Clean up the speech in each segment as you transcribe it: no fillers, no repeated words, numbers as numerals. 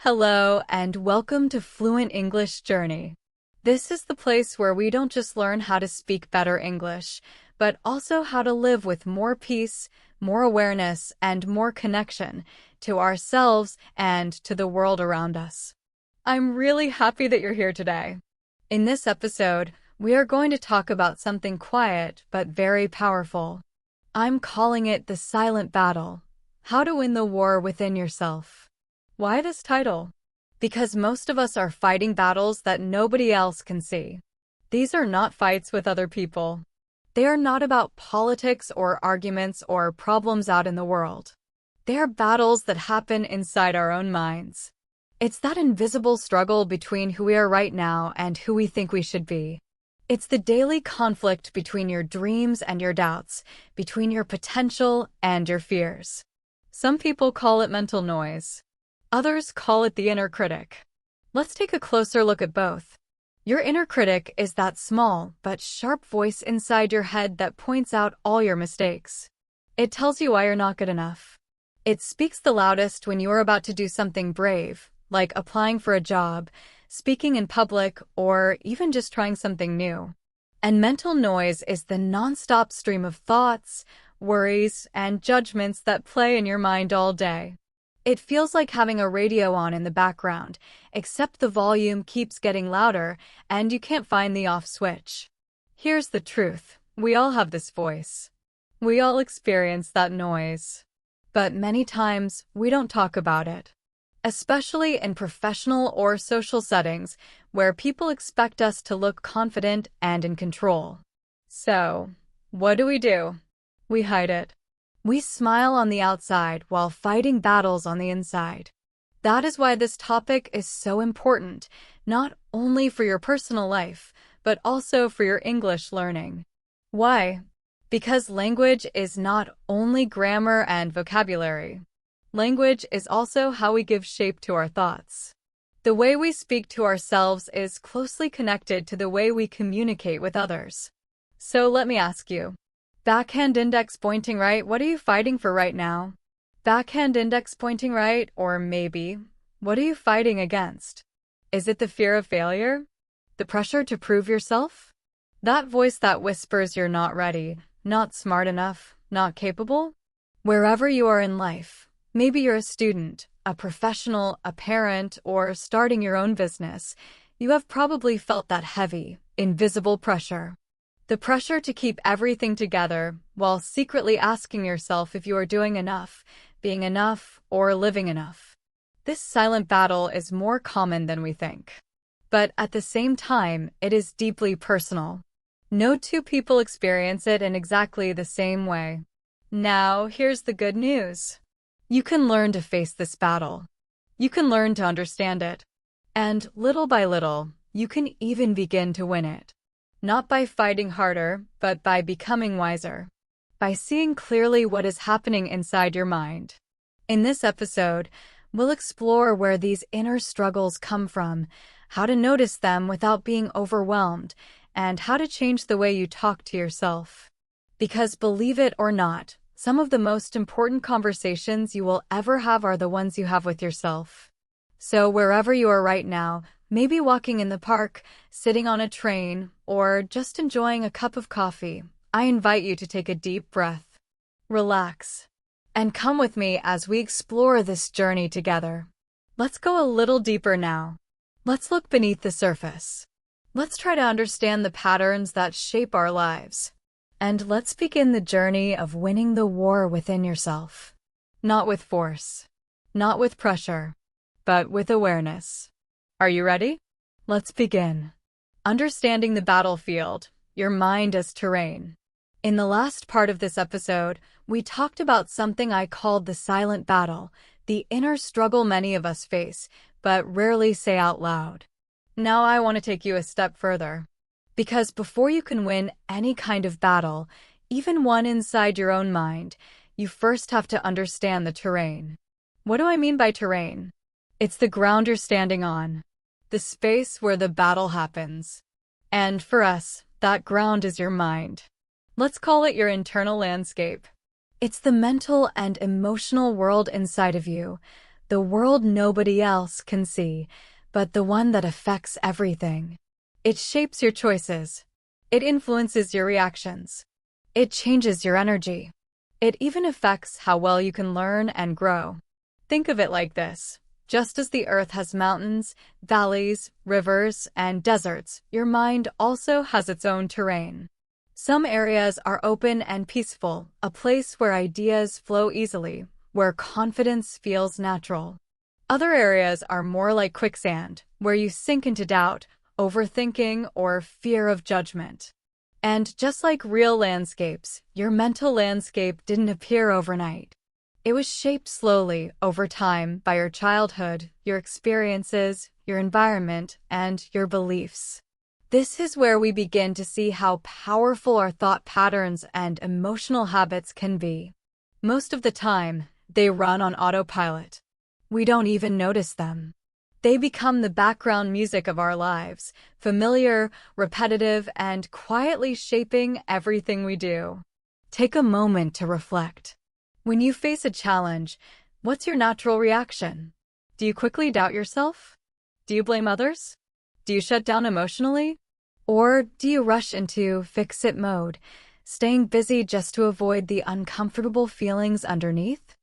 Hello, and welcome to Fluent English Journey. This is the place where we don't just learn how to speak better English, but also how to live with more peace, more awareness, and more connection to ourselves and to the world around us. I'm really happy that you're here today. In this episode, we are going to talk about something quiet but very powerful. I'm calling it the silent battle: how to win the war within yourself. Why this title? Because most of us are fighting battles that nobody else can see. These are not fights with other people. They are not about politics or arguments or problems out in the world. They are battles that happen inside our own minds. It's that invisible struggle between who we are right now and who we think we should be. It's the daily conflict between your dreams and your doubts, between your potential and your fears. Some people call it mental noise. Others call it the inner critic. Let's take a closer look at both. Your inner critic is that small but sharp voice inside your head that points out all your mistakes. It tells you why you're not good enough. It speaks the loudest when you are about to do something brave, like applying for a job, speaking in public, or even just trying something new. And mental noise is the nonstop stream of thoughts, worries, and judgments that play in your mind all day. It feels like having a radio on in the background, except the volume keeps getting louder and you can't find the off switch. Here's the truth: we all have this voice. We all experience that noise. But many times, we don't talk about it. Especially in professional or social settings where people expect us to look confident and in control. So, what do? We hide it. We smile on the outside while fighting battles on the inside. That is why this topic is so important, not only for your personal life, but also for your English learning. Why? Because language is not only grammar and vocabulary. Language is also how we give shape to our thoughts. The way we speak to ourselves is closely connected to the way we communicate with others. So let me ask you. Backhand index pointing right, what are you fighting for right now? Backhand index pointing right, or maybe, what are you fighting against? Is it the fear of failure? The pressure to prove yourself? That voice that whispers you're not ready, not smart enough, not capable? Wherever you are in life, maybe you're a student, a professional, a parent, or starting your own business, you have probably felt that heavy, invisible pressure. The pressure to keep everything together while secretly asking yourself if you are doing enough, being enough, or living enough. This silent battle is more common than we think. But at the same time, it is deeply personal. No two people experience it in exactly the same way. Now, here's the good news. You can learn to face this battle. You can learn to understand it. And little by little, you can even begin to win it. Not by fighting harder, but by becoming wiser. By seeing clearly what is happening inside your mind. In this episode, we'll explore where these inner struggles come from, how to notice them without being overwhelmed, and how to change the way you talk to yourself. Because believe it or not, some of the most important conversations you will ever have are the ones you have with yourself. So wherever you are right now, maybe walking in the park, sitting on a train, or just enjoying a cup of coffee, I invite you to take a deep breath. Relax. And come with me as we explore this journey together. Let's go a little deeper now. Let's look beneath the surface. Let's try to understand the patterns that shape our lives. And let's begin the journey of winning the war within yourself. Not with force, not with pressure, but with awareness. Are you ready? Let's begin. Understanding the battlefield, your mind as terrain. In the last part of this episode, we talked about something I called the silent battle, the inner struggle many of us face, but rarely say out loud. Now I want to take you a step further. Because before you can win any kind of battle, even one inside your own mind, you first have to understand the terrain. What do I mean by terrain? It's the ground you're standing on. The space where the battle happens. And for us, that ground is your mind. Let's call it your internal landscape. It's the mental and emotional world inside of you, the world nobody else can see, but the one that affects everything. It shapes your choices. It influences your reactions. It changes your energy. It even affects how well you can learn and grow. Think of it like this. Just as the earth has mountains, valleys, rivers, and deserts, your mind also has its own terrain. Some areas are open and peaceful, a place where ideas flow easily, where confidence feels natural. Other areas are more like quicksand, where you sink into doubt, overthinking, or fear of judgment. And just like real landscapes, your mental landscape didn't appear overnight. It was shaped slowly over time by your childhood, your experiences, your environment, and your beliefs. This is where we begin to see how powerful our thought patterns and emotional habits can be. Most of the time, they run on autopilot. We don't even notice them. They become the background music of our lives, familiar, repetitive, and quietly shaping everything we do. Take a moment to reflect. When you face a challenge, what's your natural reaction? Do you quickly doubt yourself? Do you blame others? Do you shut down emotionally? Or do you rush into fix-it mode, staying busy just to avoid the uncomfortable feelings underneath?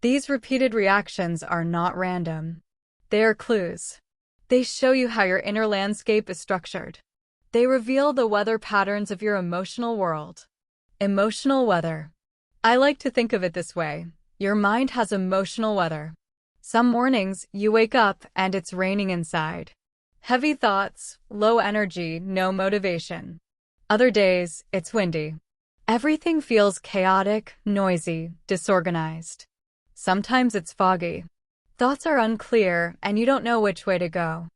These repeated reactions are not random. They are clues. They show you how your inner landscape is structured. They reveal the weather patterns of your emotional world. Emotional weather. I like to think of it this way. Your mind has emotional weather. Some mornings, you wake up and it's raining inside. Heavy thoughts, low energy, no motivation. Other days, it's windy. Everything feels chaotic, noisy, disorganized. Sometimes it's foggy. Thoughts are unclear and you don't know which way to go.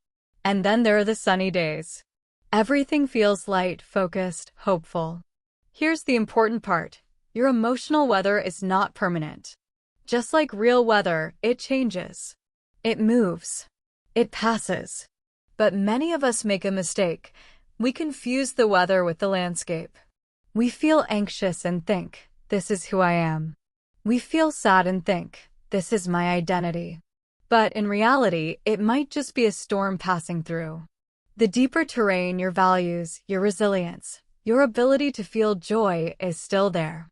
And then there are the sunny days. Everything feels light, focused, hopeful. Here's the important part. Your emotional weather is not permanent. Just like real weather, it changes. It moves. It passes. But many of us make a mistake. We confuse the weather with the landscape. We feel anxious and think, this is who I am. We feel sad and think, this is my identity. But in reality, it might just be a storm passing through. The deeper terrain, your values, your resilience, your ability to feel joy is still there.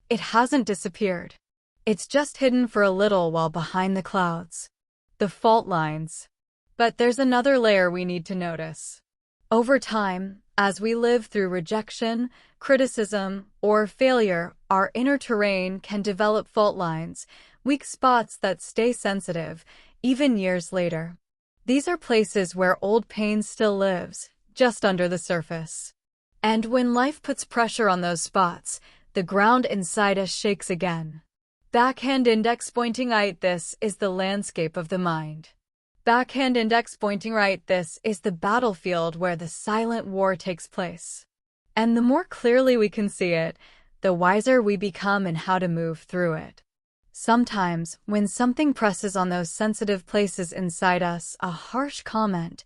It hasn't disappeared. It's just hidden for a little while behind the clouds. The fault lines. But there's another layer we need to notice. Over time, as we live through rejection, criticism, or failure, our inner terrain can develop fault lines, weak spots that stay sensitive, even years later. These are places where old pain still lives, just under the surface. And when life puts pressure on those spots, the ground inside us shakes again. Backhand index pointing right, this is the landscape of the mind. Backhand index pointing right, this is the battlefield where the silent war takes place. And the more clearly we can see it, the wiser we become in how to move through it. Sometimes, when something presses on those sensitive places inside us, a harsh comment,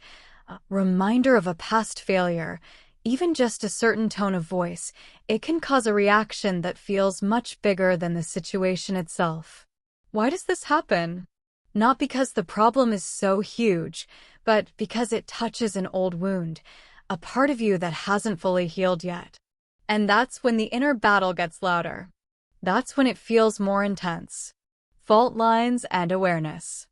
a reminder of a past failure, even just a certain tone of voice, it can cause a reaction that feels much bigger than the situation itself. Why does this happen? Not because the problem is so huge, but because it touches an old wound, a part of you that hasn't fully healed yet. And that's when the inner battle gets louder. That's when it feels more intense. Fault lines and awareness.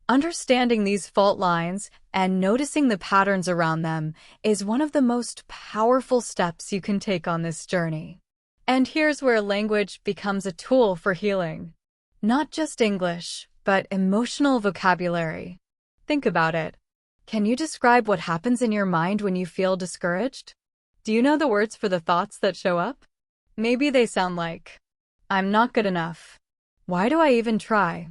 Understanding these fault lines and noticing the patterns around them is one of the most powerful steps you can take on this journey. And here's where language becomes a tool for healing. Not just English, but emotional vocabulary. Think about it. Can you describe what happens in your mind when you feel discouraged? Do you know the words for the thoughts that show up? Maybe they sound like, I'm not good enough. Why do I even try?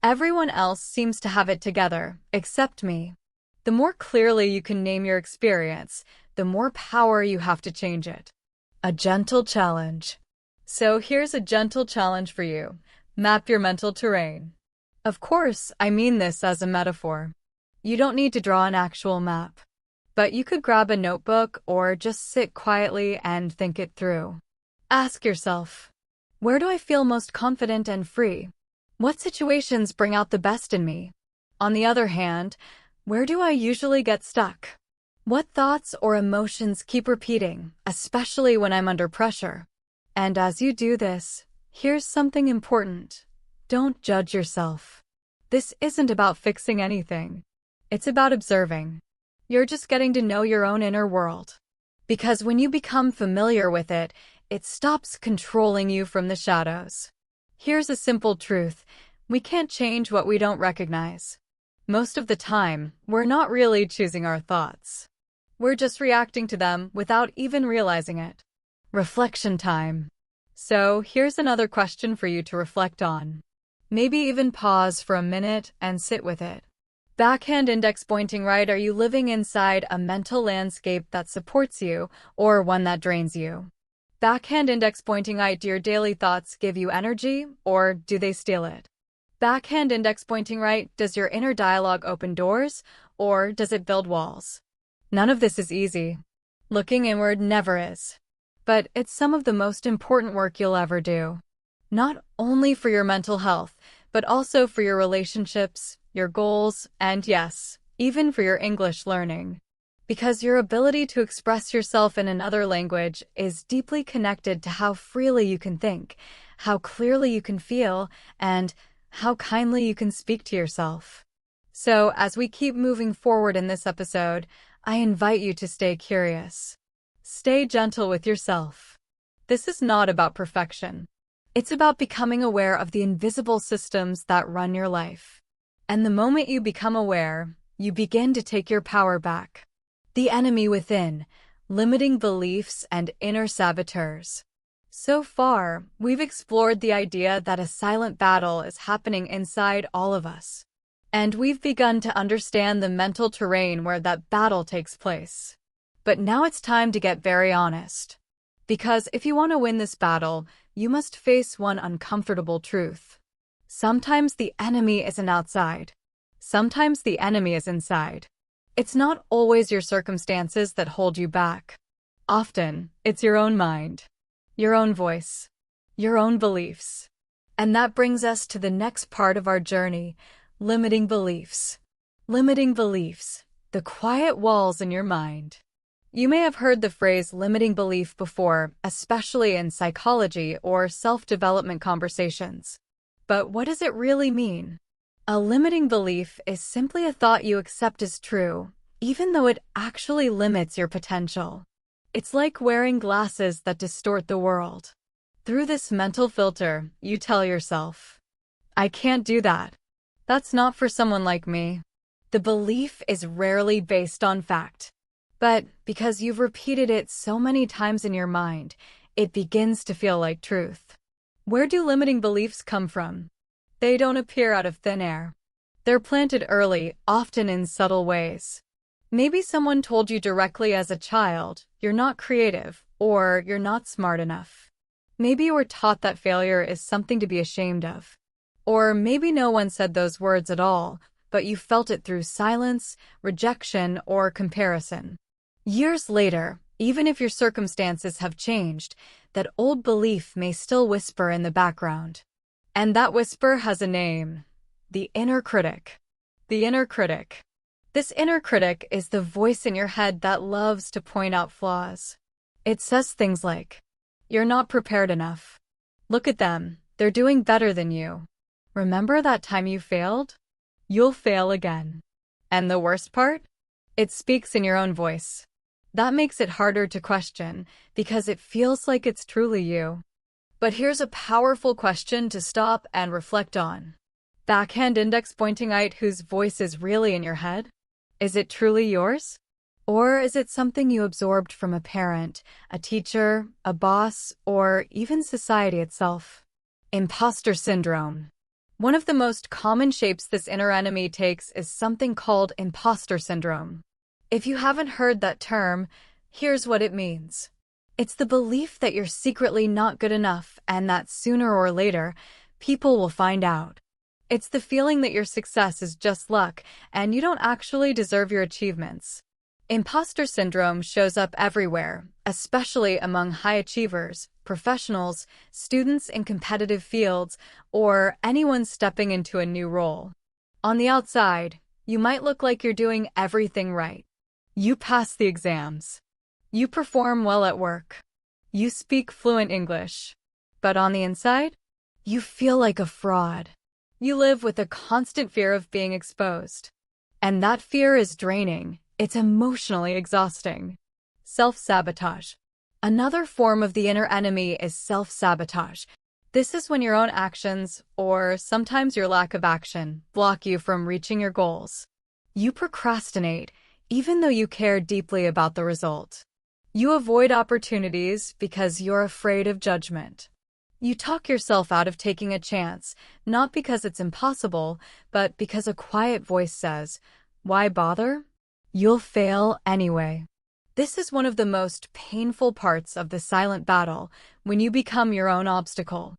Everyone else seems to have it together, except me. The more clearly you can name your experience, the more power you have to change it. A gentle challenge. So here's a gentle challenge for you. Map your mental terrain. Of course, I mean this as a metaphor. You don't need to draw an actual map. But you could grab a notebook or just sit quietly and think it through. Ask yourself, where do I feel most confident and free? What situations bring out the best in me? On the other hand, where do I usually get stuck? What thoughts or emotions keep repeating, especially when I'm under pressure? And as you do this, here's something important. Don't judge yourself. This isn't about fixing anything. It's about observing. You're just getting to know your own inner world. Because when you become familiar with it, it stops controlling you from the shadows. Here's a simple truth. We can't change what we don't recognize. Most of the time, we're not really choosing our thoughts. We're just reacting to them without even realizing it. Reflection time. So, here's another question for you to reflect on. Maybe even pause for a minute and sit with it. Backhand index pointing right. Are you living inside a mental landscape that supports you or one that drains you? Backhand index pointing right. Do your daily thoughts give you energy or do they steal it? Backhand index pointing right. Does your inner dialogue open doors or does it build walls? None of this is easy. Looking inward never is. But it's some of the most important work you'll ever do. Not only for your mental health, but also for your relationships, your goals, and yes, even for your English learning. Because your ability to express yourself in another language is deeply connected to how freely you can think, how clearly you can feel, and how kindly you can speak to yourself. So, as we keep moving forward in this episode, I invite you to stay curious. Stay gentle with yourself. This is not about perfection. It's about becoming aware of the invisible systems that run your life. And the moment you become aware, you begin to take your power back. The enemy within, limiting beliefs and inner saboteurs. So far, we've explored the idea that a silent battle is happening inside all of us. And we've begun to understand the mental terrain where that battle takes place. But now it's time to get very honest. Because if you want to win this battle, you must face one uncomfortable truth. Sometimes the enemy isn't outside. Sometimes the enemy is inside. It's not always your circumstances that hold you back. Often, it's your own mind, your own voice, your own beliefs. And that brings us to the next part of our journey, limiting beliefs. Limiting beliefs, the quiet walls in your mind. You may have heard the phrase limiting belief before, especially in psychology or self-development conversations. But what does it really mean? A limiting belief is simply a thought you accept as true, even though it actually limits your potential. It's like wearing glasses that distort the world. Through this mental filter, you tell yourself, I can't do that. That's not for someone like me. The belief is rarely based on fact. But because you've repeated it so many times in your mind, it begins to feel like truth. Where do limiting beliefs come from? They don't appear out of thin air. They're planted early, often in subtle ways. Maybe someone told you directly as a child, you're not creative, or you're not smart enough. Maybe you were taught that failure is something to be ashamed of. Or maybe no one said those words at all, but you felt it through silence, rejection, or comparison. Years later, even if your circumstances have changed, that old belief may still whisper in the background. And that whisper has a name. The inner critic. The inner critic. This inner critic is the voice in your head that loves to point out flaws. It says things like, you're not prepared enough. Look at them, they're doing better than you. Remember that time you failed? You'll fail again. And the worst part? It speaks in your own voice. That makes it harder to question, because it feels like it's truly you. But here's a powerful question to stop and reflect on. Backhand index pointing right, whose voice is really in your head? Is it truly yours? Or is it something you absorbed from a parent, a teacher, a boss, or even society itself? Imposter syndrome. One of the most common shapes this inner enemy takes is something called imposter syndrome. If you haven't heard that term, here's what it means. It's the belief that you're secretly not good enough and that sooner or later, people will find out. It's the feeling that your success is just luck and you don't actually deserve your achievements. Imposter syndrome shows up everywhere, especially among high achievers, professionals, students in competitive fields, or anyone stepping into a new role. On the outside, you might look like you're doing everything right. You pass the exams. You perform well at work. You speak fluent English. But on the inside, you feel like a fraud. You live with a constant fear of being exposed. And that fear is draining. It's emotionally exhausting. Self-sabotage. Another form of the inner enemy is self-sabotage. This is when your own actions, or sometimes your lack of action, block you from reaching your goals. You procrastinate, even though you care deeply about the result. You avoid opportunities because you're afraid of judgment. You talk yourself out of taking a chance, not because it's impossible, but because a quiet voice says, "Why bother? You'll fail anyway." This is one of the most painful parts of the silent battle, when you become your own obstacle.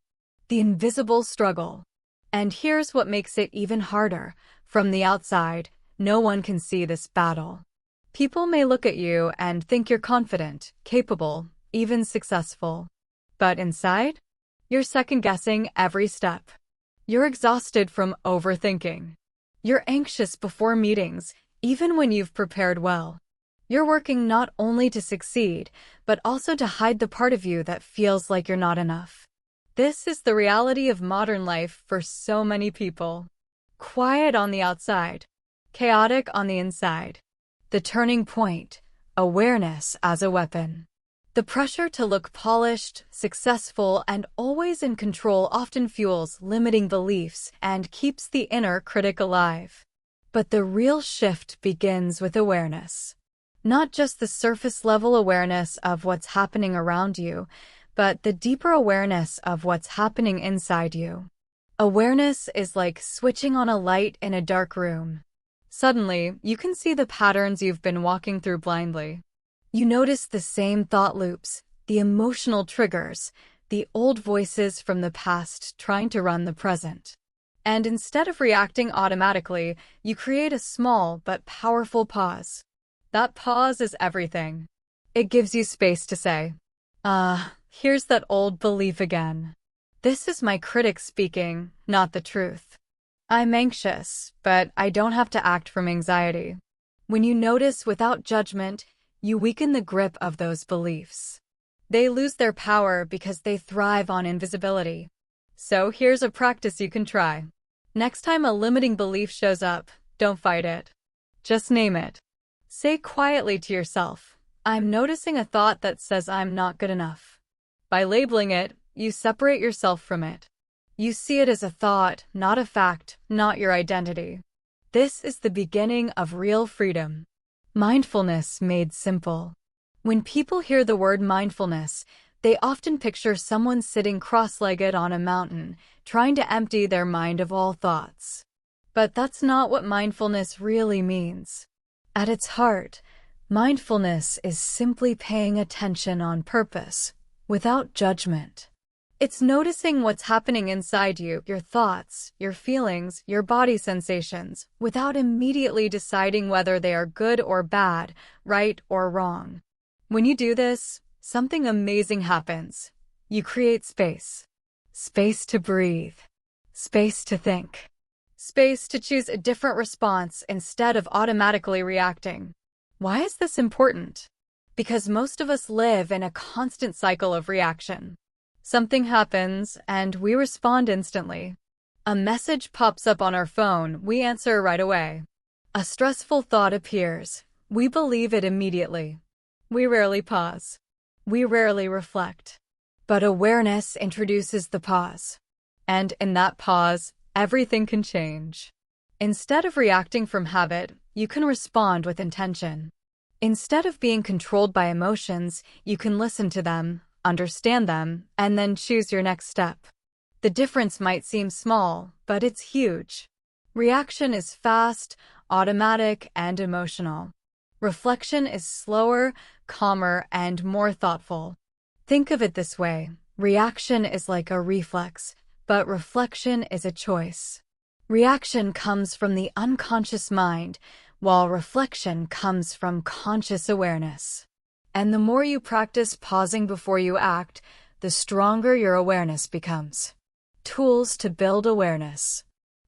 The invisible struggle. And here's what makes it even harder. From the outside, no one can see this battle. People may look at you and think you're confident, capable, even successful. But inside, you're second-guessing every step. You're exhausted from overthinking. You're anxious before meetings, even when you've prepared well. You're working not only to succeed, but also to hide the part of you that feels like you're not enough. This is the reality of modern life for so many people. Quiet on the outside, chaotic on the inside. The turning point, awareness as a weapon. The pressure to look polished, successful, and always in control often fuels limiting beliefs and keeps the inner critic alive. But the real shift begins with awareness. Not just the surface-level awareness of what's happening around you, but the deeper awareness of what's happening inside you. Awareness is like switching on a light in a dark room. Suddenly, you can see the patterns you've been walking through blindly. You notice the same thought loops, the emotional triggers, the old voices from the past trying to run the present. And instead of reacting automatically, you create a small but powerful pause. That pause is everything. It gives you space to say, here's that old belief again. This is my critic speaking, not the truth. I'm anxious, but I don't have to act from anxiety. When you notice without judgment, you weaken the grip of those beliefs. They lose their power because they thrive on invisibility. So here's a practice you can try. Next time a limiting belief shows up, don't fight it. Just name it. Say quietly to yourself, "I'm noticing a thought that says I'm not good enough." By labeling it, you separate yourself from it. You see it as a thought, not a fact, not your identity. This is the beginning of real freedom. Mindfulness made simple. When people hear the word mindfulness, they often picture someone sitting cross-legged on a mountain, trying to empty their mind of all thoughts. But that's not what mindfulness really means. At its heart, mindfulness is simply paying attention on purpose, without judgment. It's noticing what's happening inside you, your thoughts, your feelings, your body sensations, without immediately deciding whether they are good or bad, right or wrong. When you do this, something amazing happens. You create space. Space to breathe. Space to think. Space to choose a different response instead of automatically reacting. Why is this important? Because most of us live in a constant cycle of reaction. Something happens, and we respond instantly. A message pops up on our phone, we answer right away. A stressful thought appears, we believe it immediately. We rarely pause. We rarely reflect. But awareness introduces the pause. And in that pause, everything can change. Instead of reacting from habit, you can respond with intention. Instead of being controlled by emotions, you can listen to them, understand them, and then choose your next step. The difference might seem small, but it's huge. Reaction is fast, automatic, and emotional. Reflection is slower, calmer, and more thoughtful. Think of it this way. Reaction is like a reflex, but reflection is a choice. Reaction comes from the unconscious mind, while reflection comes from conscious awareness. And the more you practice pausing before you act, the the stronger your awareness becomes. Tools to build awareness.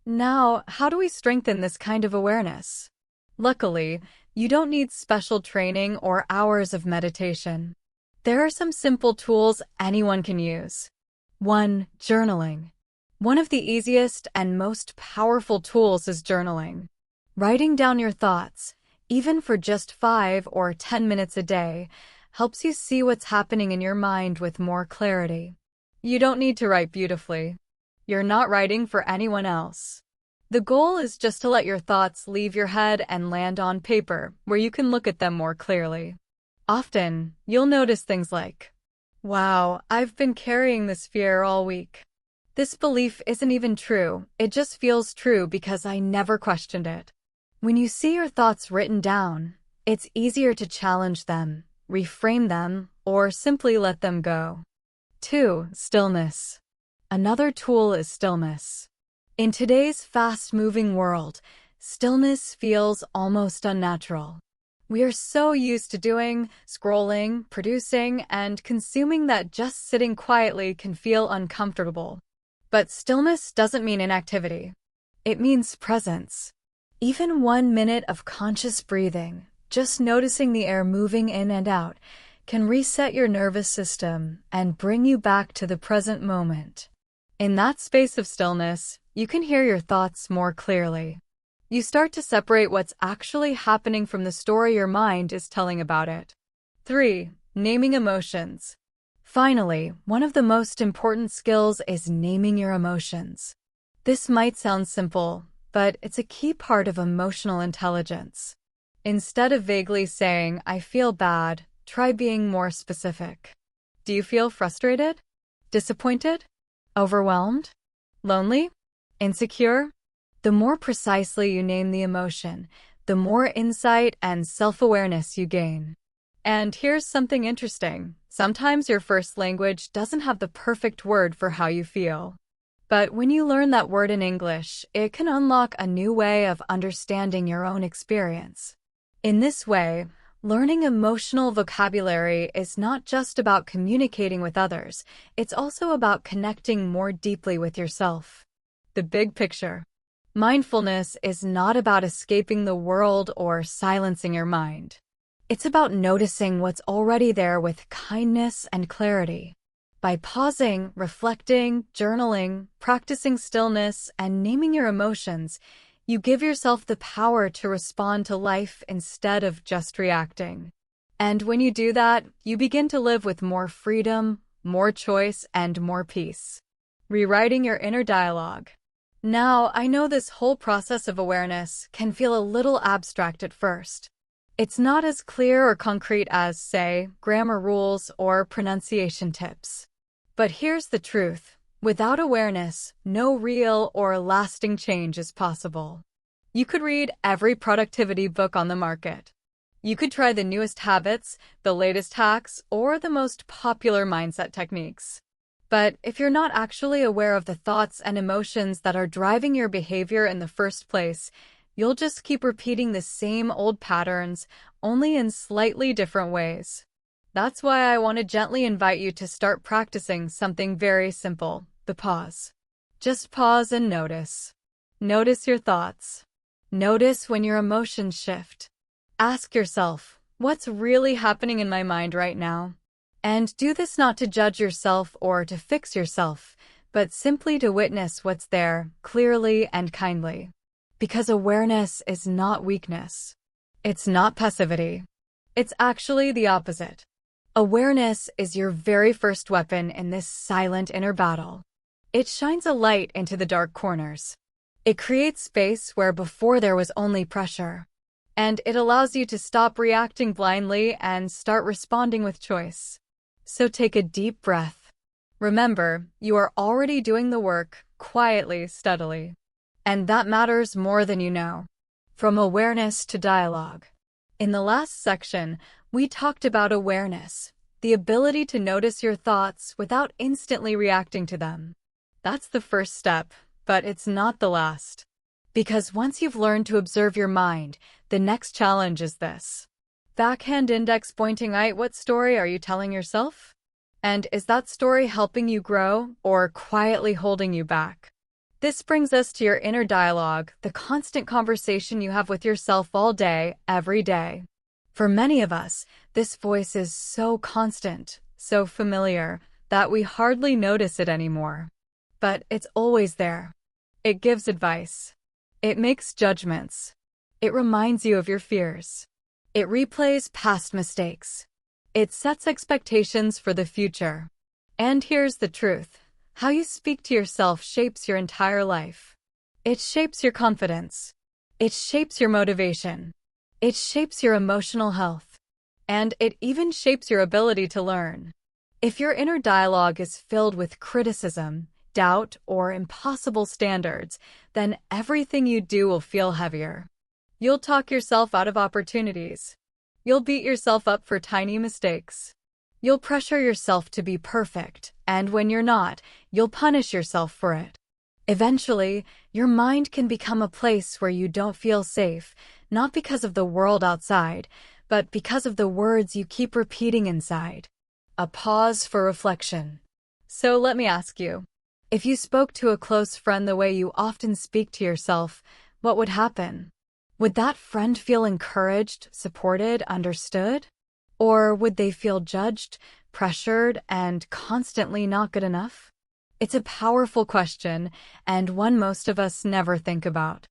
Now, how do we strengthen this kind of awareness? Luckily, you don't need special training or hours of meditation. There are some simple tools anyone can use. 1. Journaling. One of the easiest and most powerful tools is journaling. Writing down your thoughts, even for just 5 or 10 minutes a day, helps you see what's happening in your mind with more clarity. You don't need to write beautifully. You're not writing for anyone else. The goal is just to let your thoughts leave your head and land on paper, where you can look at them more clearly. Often, you'll notice things like, "Wow, I've been carrying this fear all week. This belief isn't even true, it just feels true because I never questioned it." When you see your thoughts written down, it's easier to challenge them, reframe them, or simply let them go. 2. Stillness. Another tool is stillness. In today's fast-moving world, stillness feels almost unnatural. We are so used to doing, scrolling, producing, and consuming that just sitting quietly can feel uncomfortable. But stillness doesn't mean inactivity. It means presence. Even 1 minute of conscious breathing, just noticing the air moving in and out, can reset your nervous system and bring you back to the present moment. In that space of stillness, you can hear your thoughts more clearly. You start to separate what's actually happening from the story your mind is telling about it. 3. Naming emotions. Finally, one of the most important skills is naming your emotions. This might sound simple, but it's a key part of emotional intelligence. Instead of vaguely saying, "I feel bad," try being more specific. Do you feel frustrated? Disappointed? Overwhelmed? Lonely? Insecure? The more precisely you name the emotion, the more insight and self-awareness you gain. And here's something interesting. Sometimes your first language doesn't have the perfect word for how you feel. But when you learn that word in English, it can unlock a new way of understanding your own experience. In this way, learning emotional vocabulary is not just about communicating with others, it's also about connecting more deeply with yourself. The big picture. Mindfulness is not about escaping the world or silencing your mind. It's about noticing what's already there with kindness and clarity. By pausing, reflecting, journaling, practicing stillness, and naming your emotions, you give yourself the power to respond to life instead of just reacting. And when you do that, you begin to live with more freedom, more choice, and more peace. Rewriting your inner dialogue. Now, I know this whole process of awareness can feel a little abstract at first. It's not as clear or concrete as, say, grammar rules or pronunciation tips. But here's the truth. Without awareness, no real or lasting change is possible. You could read every productivity book on the market. You could try the newest habits, the latest hacks, or the most popular mindset techniques. But if you're not actually aware of the thoughts and emotions that are driving your behavior in the first place, you'll just keep repeating the same old patterns, only in slightly different ways. That's why I want to gently invite you to start practicing something very simple, the pause. Just pause and notice. Notice your thoughts. Notice when your emotions shift. Ask yourself, what's really happening in my mind right now? And do this not to judge yourself or to fix yourself, but simply to witness what's there, clearly and kindly. Because awareness is not weakness. It's not passivity. It's actually the opposite. Awareness is your very first weapon in this silent inner battle. It shines a light into the dark corners. It creates space where before there was only pressure. And it allows you to stop reacting blindly and start responding with choice. So take a deep breath. Remember, you are already doing the work, quietly, steadily. And that matters more than you know. From awareness to dialogue. In the last section, we talked about awareness, the ability to notice your thoughts without instantly reacting to them. That's the first step, but it's not the last. Because once you've learned to observe your mind, the next challenge is this. Backhand index pointing. What story are you telling yourself? And is that story helping you grow or quietly holding you back? This brings us to your inner dialogue, the constant conversation you have with yourself all day, every day. For many of us, this voice is so constant, so familiar, that we hardly notice it anymore. But it's always there. It gives advice. It makes judgments. It reminds you of your fears. It replays past mistakes. It sets expectations for the future. And here's the truth. How you speak to yourself shapes your entire life. It shapes your confidence. It shapes your motivation. It shapes your emotional health. And it even shapes your ability to learn. If your inner dialogue is filled with criticism, doubt, or impossible standards, then everything you do will feel heavier. You'll talk yourself out of opportunities. You'll beat yourself up for tiny mistakes. You'll pressure yourself to be perfect, and when you're not, you'll punish yourself for it. Eventually, your mind can become a place where you don't feel safe, not because of the world outside, but because of the words you keep repeating inside. A pause for reflection. So let me ask you, if you spoke to a close friend the way you often speak to yourself, what would happen? Would that friend feel encouraged, supported, understood? Or would they feel judged, pressured, and constantly not good enough? It's a powerful question, and one most of us never think about.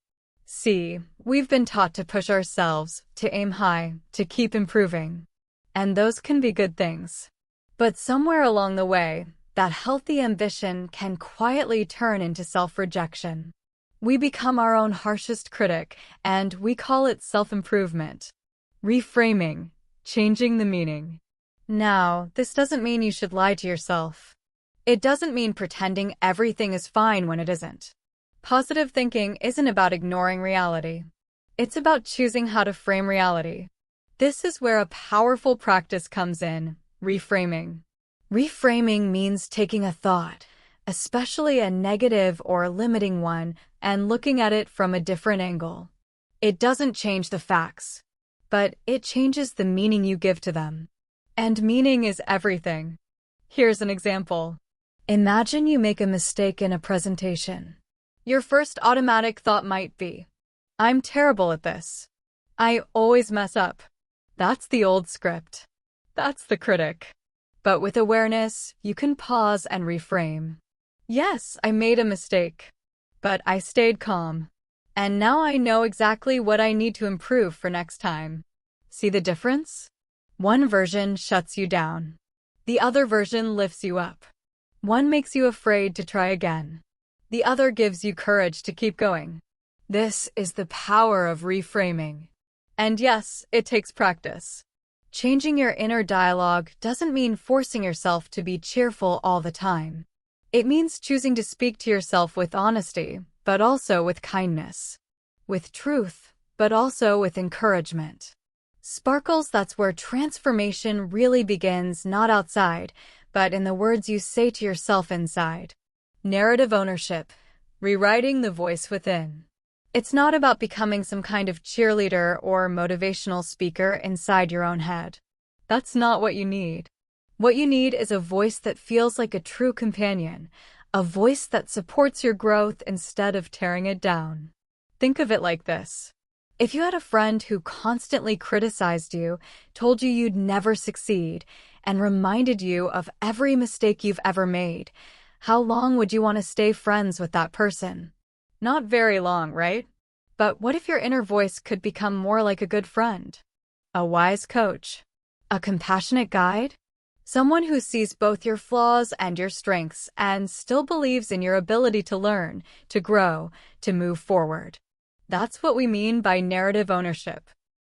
See, we've been taught to push ourselves, to aim high, to keep improving. And those can be good things. But somewhere along the way, that healthy ambition can quietly turn into self-rejection. We become our own harshest critic, and we call it self-improvement. Reframing. Changing the meaning. Now, this doesn't mean you should lie to yourself. It doesn't mean pretending everything is fine when it isn't. Positive thinking isn't about ignoring reality. It's about choosing how to frame reality. This is where a powerful practice comes in, reframing. Reframing means taking a thought, especially a negative or limiting one, and looking at it from a different angle. It doesn't change the facts, but it changes the meaning you give to them. And meaning is everything. Here's an example. Imagine you make a mistake in a presentation. Your first automatic thought might be, I'm terrible at this. I always mess up. That's the old script. That's the critic. But with awareness, you can pause and reframe. Yes, I made a mistake, but I stayed calm. And now I know exactly what I need to improve for next time. See the difference? One version shuts you down. The other version lifts you up. One makes you afraid to try again. The other gives you courage to keep going. This is the power of reframing. And yes, it takes practice. Changing your inner dialogue doesn't mean forcing yourself to be cheerful all the time. It means choosing to speak to yourself with honesty, but also with kindness. With truth, but also with encouragement. Sparkles, that's where transformation really begins, not outside, but in the words you say to yourself inside. Narrative ownership. Rewriting the voice within. It's not about becoming some kind of cheerleader or motivational speaker inside your own head. That's not what you need. What you need is a voice that feels like a true companion, a voice that supports your growth instead of tearing it down. Think of it like this. If you had a friend who constantly criticized you, told you you'd never succeed, and reminded you of every mistake you've ever made, how long would you want to stay friends with that person? Not very long, right? But what if your inner voice could become more like a good friend? A wise coach? A compassionate guide? Someone who sees both your flaws and your strengths and still believes in your ability to learn, to grow, to move forward. That's what we mean by narrative ownership.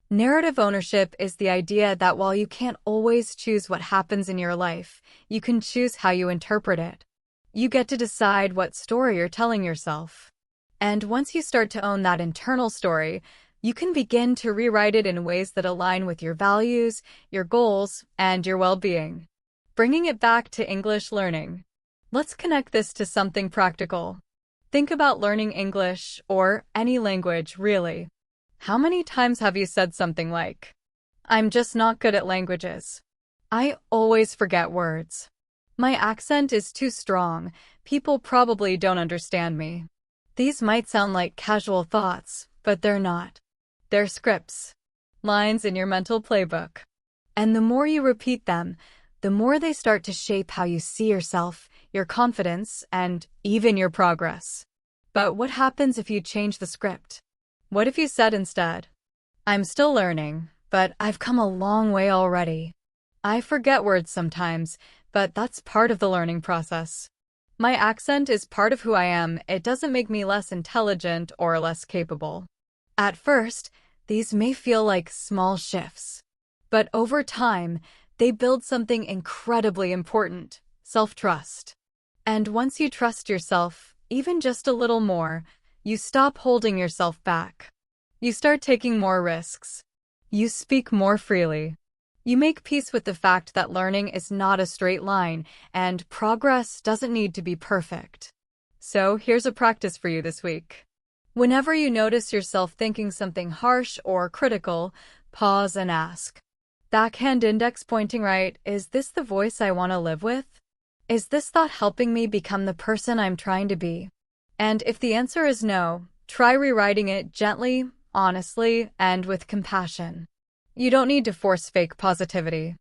Narrative ownership is the idea that while you can't always choose what happens in your life, you can choose how you interpret it. You get to decide what story you're telling yourself. And once you start to own that internal story, you can begin to rewrite it in ways that align with your values, your goals, and your well-being. Bringing it back to English learning. Let's connect this to something practical. Think about learning English, or any language, really. How many times have you said something like, I'm just not good at languages. I always forget words. My accent is too strong. People probably don't understand me. These might sound like casual thoughts, but they're not. They're scripts, lines in your mental playbook. And the more you repeat them, the more they start to shape how you see yourself, your confidence, and even your progress. But what happens if you change the script? What if you said instead, I'm still learning, but I've come a long way already. I forget words sometimes, but that's part of the learning process. My accent is part of who I am. It doesn't make me less intelligent or less capable. At first, these may feel like small shifts, but over time, they build something incredibly important, self-trust. And once you trust yourself, even just a little more, you stop holding yourself back. You start taking more risks. You speak more freely. You make peace with the fact that learning is not a straight line, and progress doesn't need to be perfect. So here's a practice for you this week. Whenever you notice yourself thinking something harsh or critical, pause and ask, backhand index pointing right, is this the voice I want to live with? Is this thought helping me become the person I'm trying to be? And if the answer is no, try rewriting it gently, honestly, and with compassion. You don't need to force fake positivity,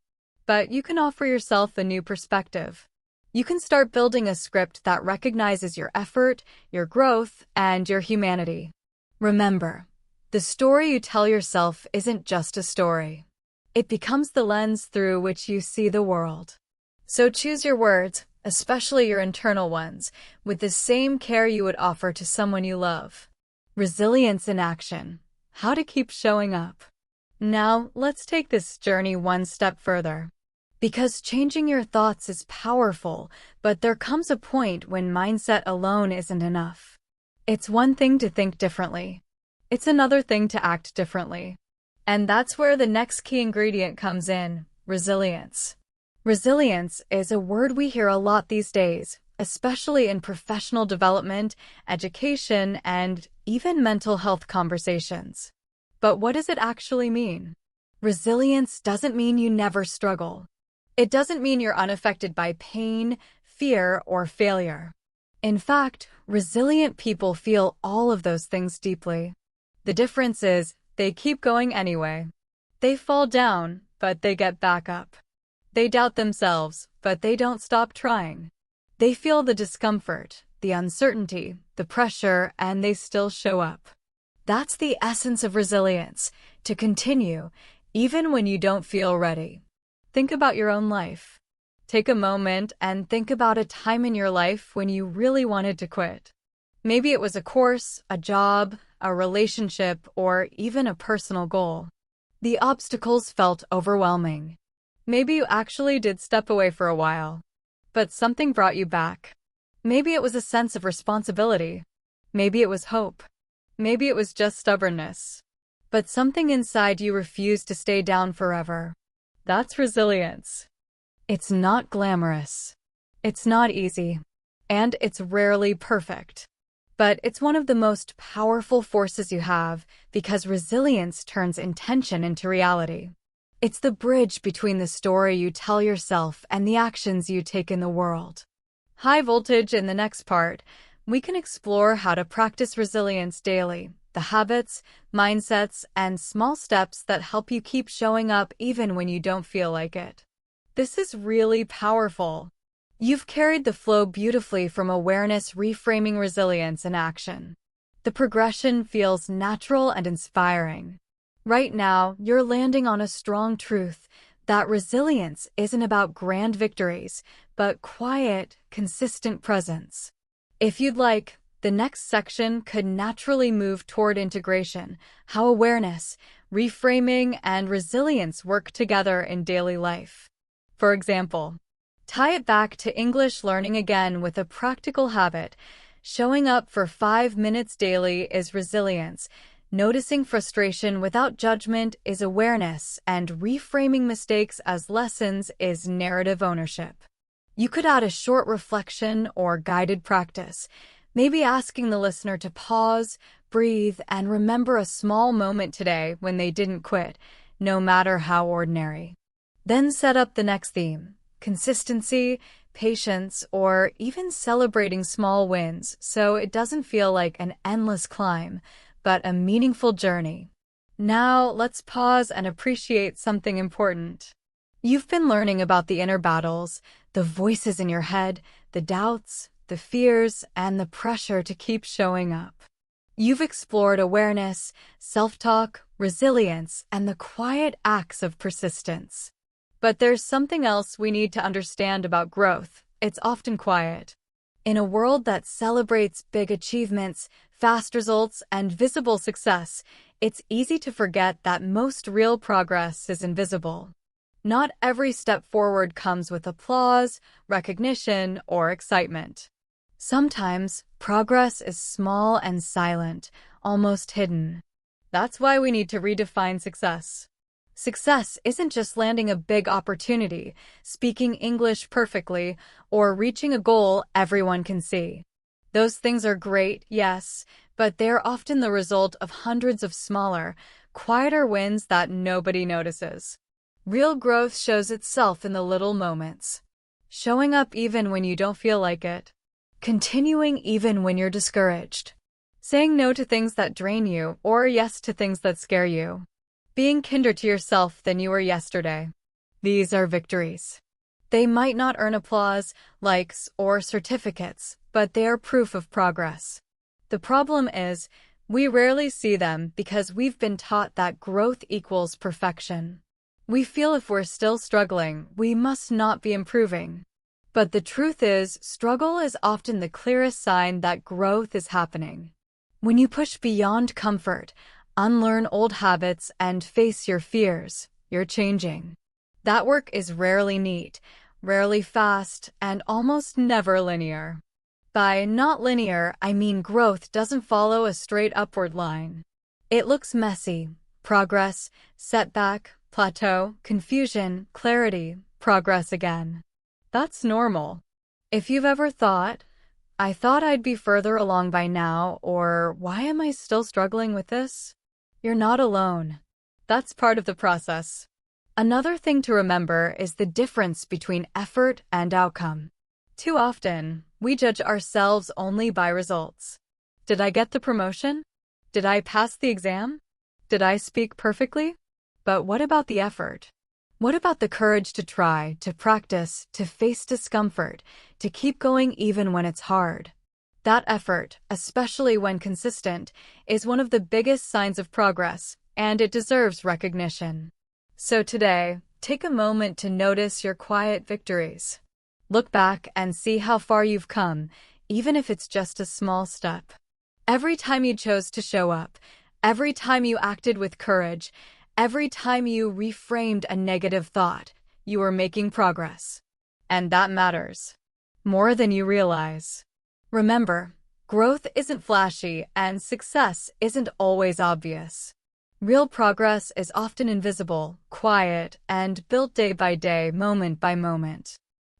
but you can offer yourself a new perspective. You can start building a script that recognizes your effort, your growth, and your humanity. Remember, the story you tell yourself isn't just a story. It becomes the lens through which you see the world. So choose your words, especially your internal ones, with the same care you would offer to someone you love. Resilience in action. How to keep showing up. Now, let's take this journey one step further. Because changing your thoughts is powerful, but there comes a point when mindset alone isn't enough. It's one thing to think differently. It's another thing to act differently. And that's where the next key ingredient comes in, resilience. Resilience is a word we hear a lot these days, especially in professional development, education, and even mental health conversations. But what does it actually mean? Resilience doesn't mean you never struggle. It doesn't mean you're unaffected by pain, fear, or failure. In fact, resilient people feel all of those things deeply. The difference is, they keep going anyway. They fall down, but they get back up. They doubt themselves, but they don't stop trying. They feel the discomfort, the uncertainty, the pressure, and they still show up. That's the essence of resilience, to continue, even when you don't feel ready. Think about your own life. Take a moment and think about a time in your life when you really wanted to quit. Maybe it was a course, a job, a relationship, or even a personal goal. The obstacles felt overwhelming. Maybe you actually did step away for a while, but something brought you back. Maybe it was a sense of responsibility. Maybe it was hope. Maybe it was just stubbornness. But something inside you refused to stay down forever. That's resilience. It's not glamorous. It's not easy. And it's rarely perfect. But it's one of the most powerful forces you have because resilience turns intention into reality. It's the bridge between the story you tell yourself and the actions you take in the world. High voltage in the next part, we can explore how to practice resilience daily, the habits, mindsets, and small steps that help you keep showing up even when you don't feel like it. This is really powerful. You've carried the flow beautifully from awareness, reframing resilience in action. The progression feels natural and inspiring. Right now, you're landing on a strong truth that resilience isn't about grand victories, but quiet, consistent presence. If you'd like, the next section could naturally move toward integration, how awareness, reframing, and resilience work together in daily life. For example, tie it back to English learning again with a practical habit. Showing up for 5 minutes daily is resilience. Noticing frustration without judgment is awareness, and reframing mistakes as lessons is narrative ownership. You could add a short reflection or guided practice, maybe asking the listener to pause, breathe, and remember a small moment today when they didn't quit, no matter how ordinary. Then set up the next theme, consistency, patience, or even celebrating small wins so it doesn't feel like an endless climb, but a meaningful journey. Now, let's pause and appreciate something important. You've been learning about the inner battles, the voices in your head, the doubts, the fears, and the pressure to keep showing up. You've explored awareness, self-talk, resilience, and the quiet acts of persistence. But there's something else we need to understand about growth. It's often quiet. In a world that celebrates big achievements, fast results, and visible success, it's easy to forget that most real progress is invisible. Not every step forward comes with applause, recognition, or excitement. Sometimes, progress is small and silent, almost hidden. That's why we need to redefine success. Success isn't just landing a big opportunity, speaking English perfectly, or reaching a goal everyone can see. Those things are great, yes, but they're often the result of hundreds of smaller, quieter wins that nobody notices. Real growth shows itself in the little moments. Showing up even when you don't feel like it. Continuing even when you're discouraged. Saying no to things that drain you or yes to things that scare you. Being kinder to yourself than you were yesterday. These are victories. They might not earn applause, likes, or certificates, but they are proof of progress. The problem is, we rarely see them because we've been taught that growth equals perfection. We feel if we're still struggling, we must not be improving. But the truth is, struggle is often the clearest sign that growth is happening. When you push beyond comfort, unlearn old habits, and face your fears, you're changing. That work is rarely neat, rarely fast, and almost never linear. By not linear, I mean growth doesn't follow a straight upward line. It looks messy: progress, setback, plateau, confusion, clarity, progress again. That's normal. If you've ever thought, I thought I'd be further along by now, or why am I still struggling with this? You're not alone. That's part of the process. Another thing to remember is the difference between effort and outcome. Too often, we judge ourselves only by results. Did I get the promotion? Did I pass the exam? Did I speak perfectly? But what about the effort? What about the courage to try, to practice, to face discomfort, to keep going even when it's hard? That effort, especially when consistent, is one of the biggest signs of progress, and it deserves recognition. So today, take a moment to notice your quiet victories. Look back and see how far you've come, even if it's just a small step. Every time you chose to show up, every time you acted with courage, every time you reframed a negative thought, you are making progress. And that matters. More than you realize. Remember, growth isn't flashy and success isn't always obvious. Real progress is often invisible, quiet, and built day by day, moment by moment.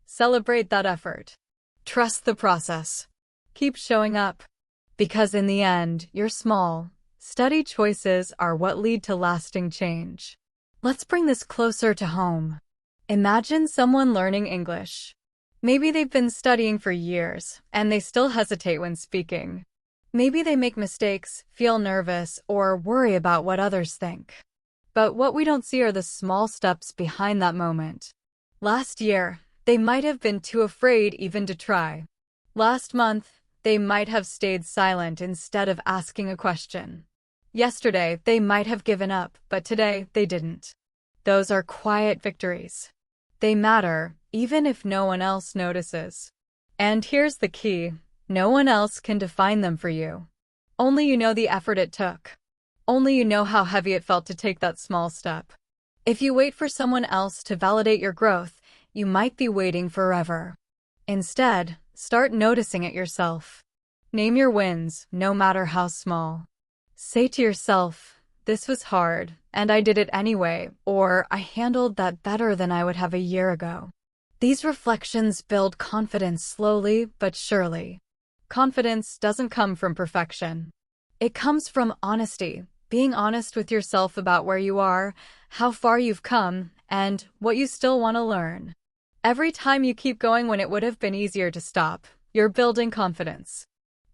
Celebrate that effort. Trust the process. Keep showing up. Because in the end, you're small. Steady choices are what lead to lasting change. Let's bring this closer to home. Imagine someone learning English. Maybe they've been studying for years, and they still hesitate when speaking. Maybe they make mistakes, feel nervous, or worry about what others think. But what we don't see are the small steps behind that moment. Last year, they might have been too afraid even to try. Last month, they might have stayed silent instead of asking a question. Yesterday, they might have given up, but today, they didn't. Those are quiet victories. They matter, even if no one else notices. And here's the key: no one else can define them for you. Only you know the effort it took. Only you know how heavy it felt to take that small step. If you wait for someone else to validate your growth, you might be waiting forever. Instead, start noticing it yourself. Name your wins, no matter how small. Say to yourself, this was hard, and I did it anyway, or I handled that better than I would have a year ago. These reflections build confidence slowly but surely. Confidence doesn't come from perfection. It comes from honesty, being honest with yourself about where you are, how far you've come, and what you still want to learn. Every time you keep going when it would have been easier to stop, you're building confidence.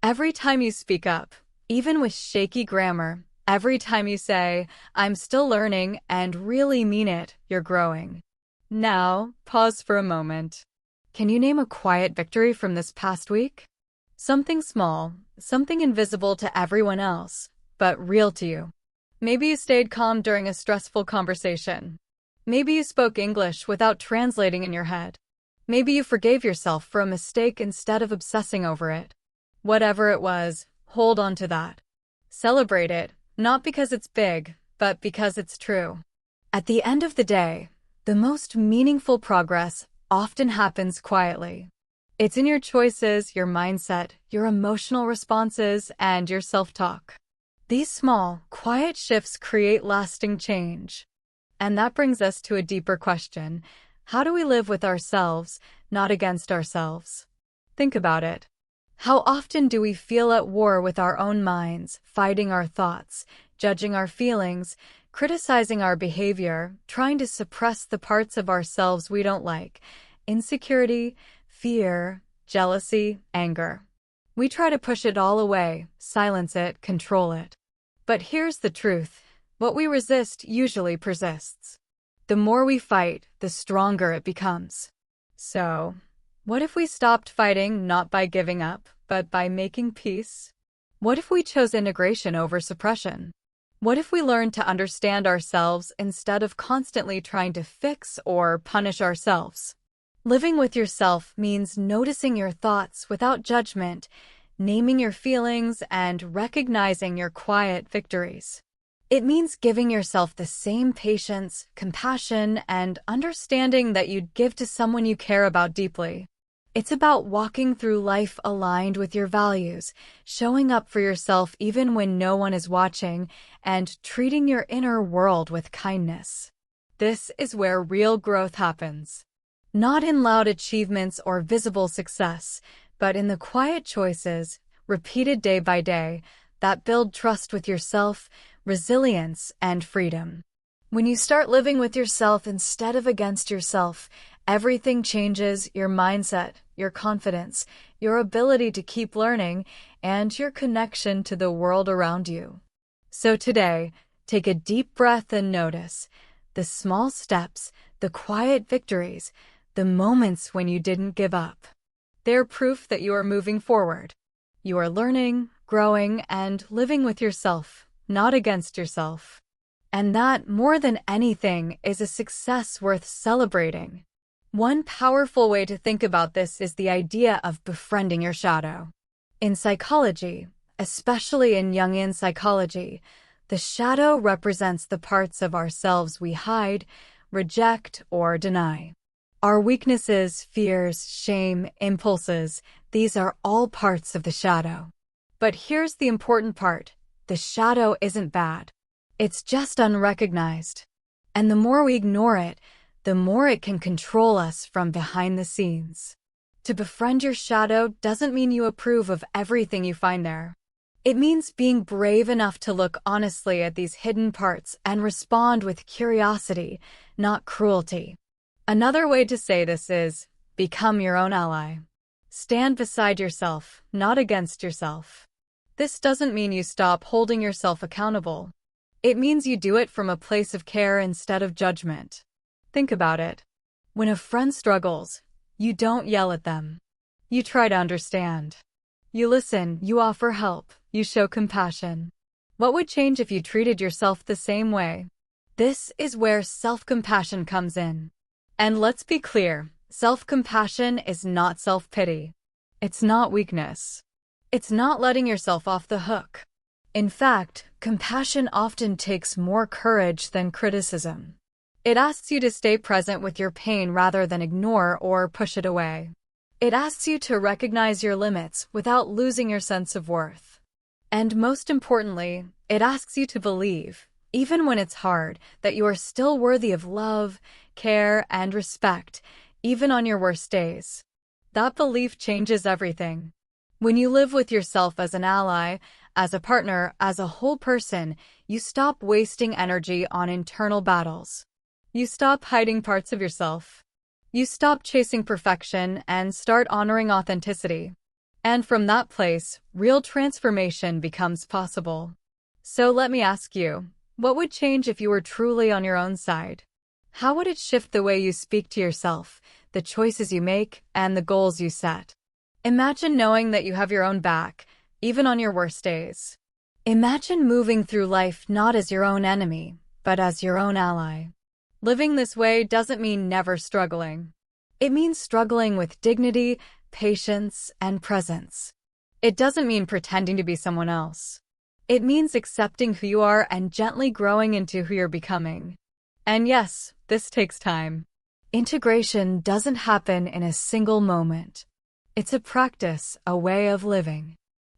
Every time you speak up, even with shaky grammar, every time you say, "I'm still learning," and really mean it, you're growing. Now, pause for a moment. Can you name a quiet victory from this past week? Something small, something invisible to everyone else, but real to you. Maybe you stayed calm during a stressful conversation. Maybe you spoke English without translating in your head. Maybe you forgave yourself for a mistake instead of obsessing over it. Whatever it was, hold on to that. Celebrate it, not because it's big, but because it's true. At the end of the day, the most meaningful progress often happens quietly. It's in your choices, your mindset, your emotional responses, and your self-talk. These small, quiet shifts create lasting change. And that brings us to a deeper question. How do we live with ourselves, not against ourselves? Think about it. How often do we feel at war with our own minds, fighting our thoughts, judging our feelings, criticizing our behavior, trying to suppress the parts of ourselves we don't like? Insecurity, fear, jealousy, anger. We try to push it all away, silence it, control it. But here's the truth. What we resist usually persists. The more we fight, the stronger it becomes. So, what if we stopped fighting not by giving up, but by making peace? What if we chose integration over suppression? What if we learned to understand ourselves instead of constantly trying to fix or punish ourselves? Living with yourself means noticing your thoughts without judgment, naming your feelings, and recognizing your quiet victories. It means giving yourself the same patience, compassion, and understanding that you'd give to someone you care about deeply. It's about walking through life aligned with your values, showing up for yourself even when no one is watching, and treating your inner world with kindness. This is where real growth happens. Not in loud achievements or visible success, but in the quiet choices, repeated day by day, that build trust with yourself, resilience, and freedom. When you start living with yourself instead of against yourself, everything changes: your mindset, your confidence, your ability to keep learning, and your connection to the world around you. So today, take a deep breath and notice the small steps, the quiet victories, the moments when you didn't give up. They're proof that you are moving forward. You are learning, growing, and living with yourself, not against yourself. And that, more than anything, is a success worth celebrating. One powerful way to think about this is the idea of befriending your shadow. In psychology, especially in Jungian psychology, the shadow represents the parts of ourselves we hide, reject, or deny. Our weaknesses, fears, shame, impulses, these are all parts of the shadow. But here's the important part. The shadow isn't bad. It's just unrecognized. And the more we ignore it, the more it can control us from behind the scenes. To befriend your shadow doesn't mean you approve of everything you find there. It means being brave enough to look honestly at these hidden parts and respond with curiosity, not cruelty. Another way to say this is, become your own ally. Stand beside yourself, not against yourself. This doesn't mean you stop holding yourself accountable. It means you do it from a place of care instead of judgment. Think about it. When a friend struggles, you don't yell at them. You try to understand. You listen, you offer help, you show compassion. What would change if you treated yourself the same way? This is where self-compassion comes in. And let's be clear, self-compassion is not self-pity. It's not weakness. It's not letting yourself off the hook. In fact, compassion often takes more courage than criticism. It asks you to stay present with your pain rather than ignore or push it away. It asks you to recognize your limits without losing your sense of worth. And most importantly, it asks you to believe, even when it's hard, that you are still worthy of love, care, and respect, even on your worst days. That belief changes everything. When you live with yourself as an ally, as a partner, as a whole person, you stop wasting energy on internal battles. You stop hiding parts of yourself. You stop chasing perfection and start honoring authenticity. And from that place, real transformation becomes possible. So let me ask you, what would change if you were truly on your own side? How would it shift the way you speak to yourself, the choices you make, and the goals you set? Imagine knowing that you have your own back, even on your worst days. Imagine moving through life not as your own enemy, but as your own ally. Living this way doesn't mean never struggling. It means struggling with dignity, patience, and presence. It doesn't mean pretending to be someone else. It means accepting who you are and gently growing into who you're becoming. And yes, this takes time. Integration doesn't happen in a single moment. It's a practice, a way of living.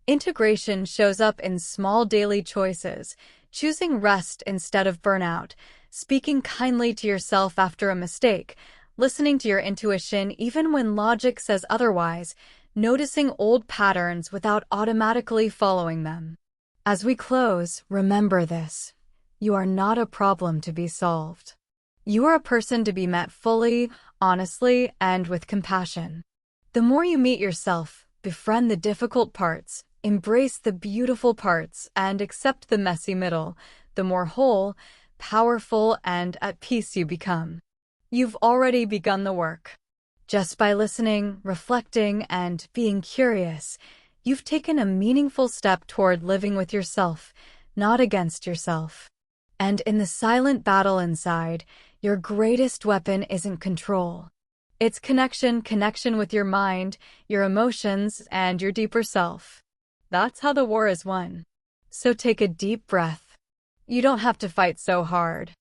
Integration shows up in small daily choices, choosing rest instead of burnout, speaking kindly to yourself after a mistake, listening to your intuition even when logic says otherwise, noticing old patterns without automatically following them. As we close, remember this. You are not a problem to be solved. You are a person to be met fully, honestly, and with compassion. The more you meet yourself, befriend the difficult parts, embrace the beautiful parts, and accept the messy middle, the more whole, powerful, and at peace you become. You've already begun the work. Just by listening, reflecting, and being curious, you've taken a meaningful step toward living with yourself, not against yourself. And in the silent battle inside, your greatest weapon isn't control. It's connection with your mind, your emotions, and your deeper self. That's how the war is won. So take a deep breath. You don't have to fight so hard.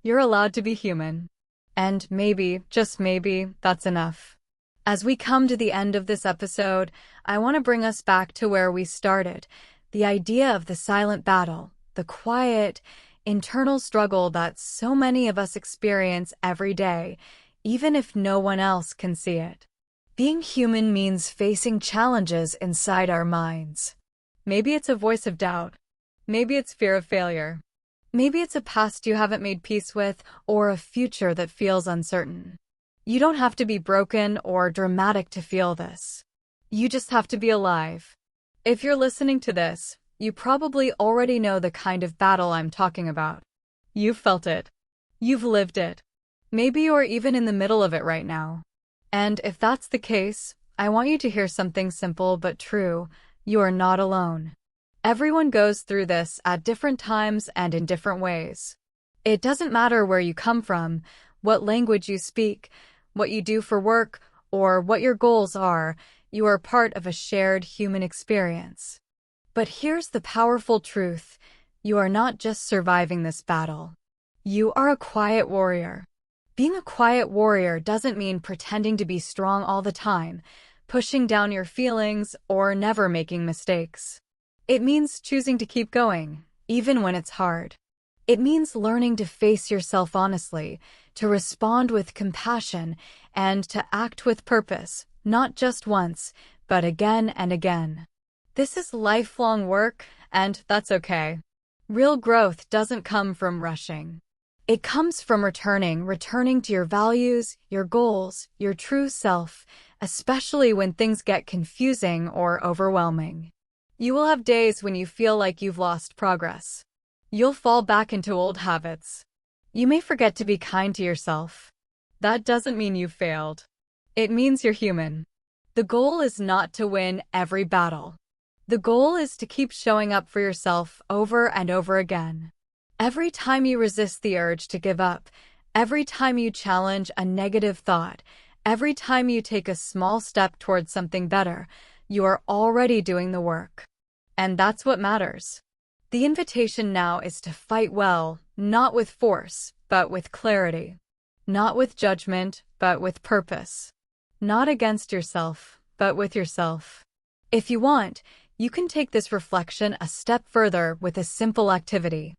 You're allowed to be human. And maybe, just maybe, that's enough. As we come to the end of this episode, I want to bring us back to where we started, the idea of the silent battle, the quiet, internal struggle that so many of us experience every day, even if no one else can see it. Being human means facing challenges inside our minds. Maybe it's a voice of doubt. Maybe it's fear of failure. Maybe it's a past you haven't made peace with, or a future that feels uncertain. You don't have to be broken or dramatic to feel this. You just have to be alive. If you're listening to this, you probably already know the kind of battle I'm talking about. You've felt it. You've lived it. Maybe you're even in the middle of it right now. And if that's the case, I want you to hear something simple but true. You are not alone. Everyone goes through this at different times and in different ways. It doesn't matter where you come from, what language you speak, what you do for work, or what your goals are. You are part of a shared human experience. But here's the powerful truth. You are not just surviving this battle. You are a quiet warrior. Being a quiet warrior doesn't mean pretending to be strong all the time, pushing down your feelings, or never making mistakes. It means choosing to keep going, even when it's hard. It means learning to face yourself honestly, to respond with compassion, and to act with purpose, not just once, but again and again. This is lifelong work, and that's okay. Real growth doesn't come from rushing. It comes from returning to your values, your goals, your true self, especially when things get confusing or overwhelming. You will have days when you feel like you've lost progress. You'll fall back into old habits. You may forget to be kind to yourself. That doesn't mean you've failed. It means you're human. The goal is not to win every battle. The goal is to keep showing up for yourself over and over again. Every time you resist the urge to give up, every time you challenge a negative thought, every time you take a small step towards something better, you are already doing the work. And that's what matters. The invitation now is to fight well, not with force, but with clarity. Not with judgment, but with purpose. Not against yourself, but with yourself. If you want, you can take this reflection a step further with a simple activity.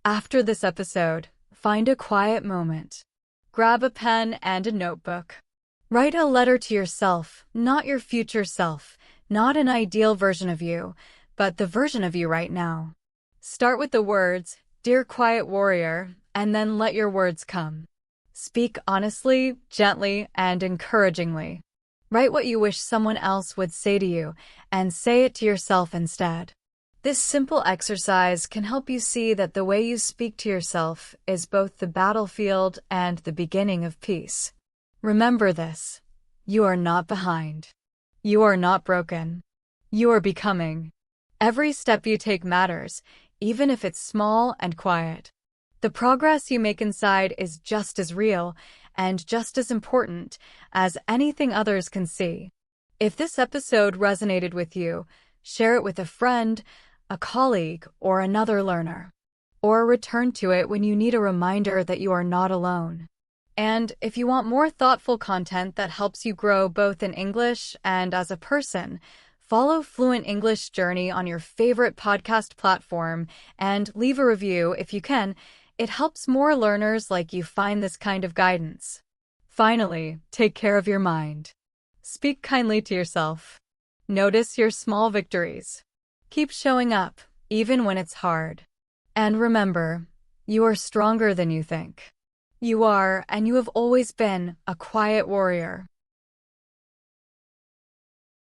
After this episode, find a quiet moment. Grab a pen and a notebook. Write a letter to yourself, not your future self, not an ideal version of you, but the version of you right now. Start with the words, "Dear Quiet Warrior," and then let your words come. Speak honestly, gently, and encouragingly. Write what you wish someone else would say to you, and say it to yourself instead. This simple exercise can help you see that the way you speak to yourself is both the battlefield and the beginning of peace. Remember this: you are not behind. You are not broken. You are becoming. Every step you take matters, even if it's small and quiet. The progress you make inside is just as real and just as important as anything others can see. If this episode resonated with you, share it with a friend, a colleague, or another learner. Or return to it when you need a reminder that you are not alone. And if you want more thoughtful content that helps you grow both in English and as a person, follow Fluent English Journey on your favorite podcast platform and leave a review if you can. It helps more learners like you find this kind of guidance. Finally, take care of your mind. Speak kindly to yourself. Notice your small victories. Keep showing up, even when it's hard. And remember, you are stronger than you think. You are, and you have always been, a quiet warrior.